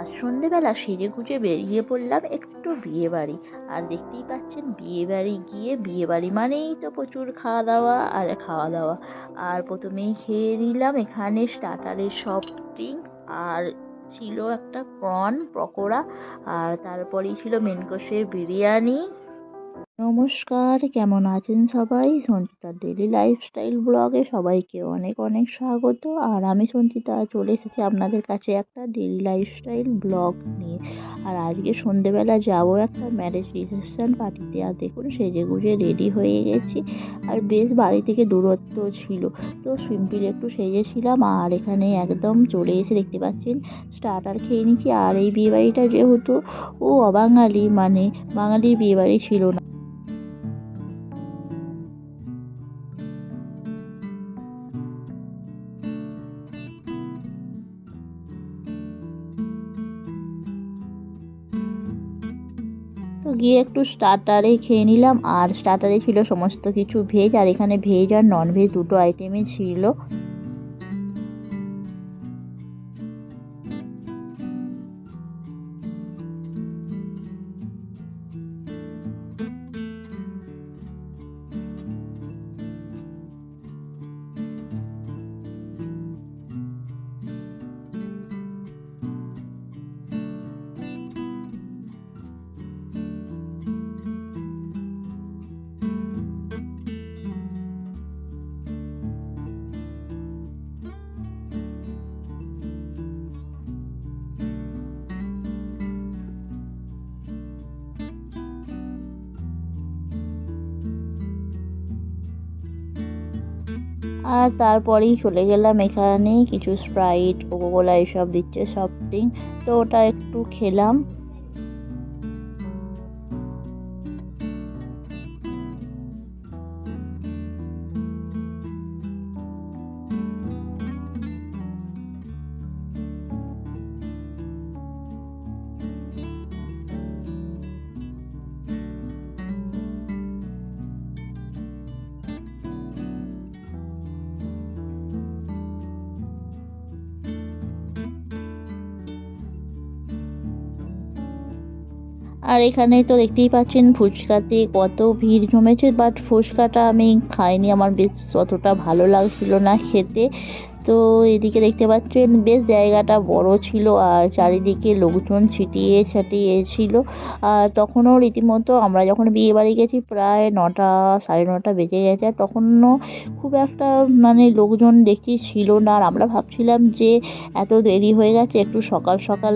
আজ সন্ধেবেলা সেজেগুজে বেরিয়ে পড়লাম একটু বিয়েবাড়ি। আর দেখতেই পাচ্ছেন বিয়েবাড়ি গিয়ে বিয়েবাড়ি মানেই তো প্রচুর খাওয়া দাওয়া আর খাওয়া দাওয়া। আর প্রথমেই খেয়ে নিলাম এখানে স্টার্টারের সফট ড্রিঙ্ক, আর ছিল একটা প্রন পকোড়া, আর তারপরেই ছিল মেন কোর্সের বিরিয়ানি। নমস্কার, কেমন আছেন সবাই? সঞ্চিতার ডেলি লাইফস্টাইল ব্লগে সবাইকে অনেক অনেক স্বাগত। আর আমি সঞ্চিতা চলে এসেছি আপনাদের কাছে একটা ডেলি লাইফস্টাইল ব্লগ নিয়ে। আর আজকে সন্ধেবেলা যাবো একটা ম্যারেজ রিসেপশন পার্টিতে। আর দেখুন সেজেগুজে রেডি হয়ে গেছি। আর বেশ বাড়ি থেকে দূরত্ব ছিল, তো সিম্পল একটু সেজেছিলাম। আর এখানে একদম চলে এসে দেখতে পাচ্ছেন স্টার্টার খেয়ে নিচ্ছি। আর এই বিয়েবাড়িটা যেহেতু অবাঙালি, মানে বাঙালির বিয়েবাড়ি ছিল না। তো গিয়ে একটু স্টার্টারে খেয়ে নিলাম। আর স্টার্টারে ছিল সমস্ত কিছু ভেজ, আর এখানে ভেজ আর নন ভেজ দুটো আইটেমই ছিল। আর তারপরেই চলে গেলাম এখানে কিছু স্প্রাইট, কোকোকোলা এসব দিচ্ছে সফট ড্রিঙ্ক, তো ওটা একটু খেলাম। আর এখানে তো দেখতেই পাচ্ছেন ফুচকাতে কত ভিড় জমেছে, বাট ফুচকাটা আমি খাইনি, আমার বেশ অতটা ভালো লাগছিল না খেতে। তো এদিকে দেখতে পাচ্ছেন বেশ জায়গাটা বড় ছিল, আর চারিদিকে লোকজন ছিটিয়ে ছাটিয়ে ছিল। আর তখনও রীতিমতো আমরা যখন বিয়ে বাড়ি গেছি প্রায় 9টা 9:30 বেজে গেছে, আর তখনও খুব একটা মানে লোকজন দেখছি ছিল না। আর আমরা ভাবছিলাম যে এত দেরি হয়ে গেছে, একটু সকাল সকাল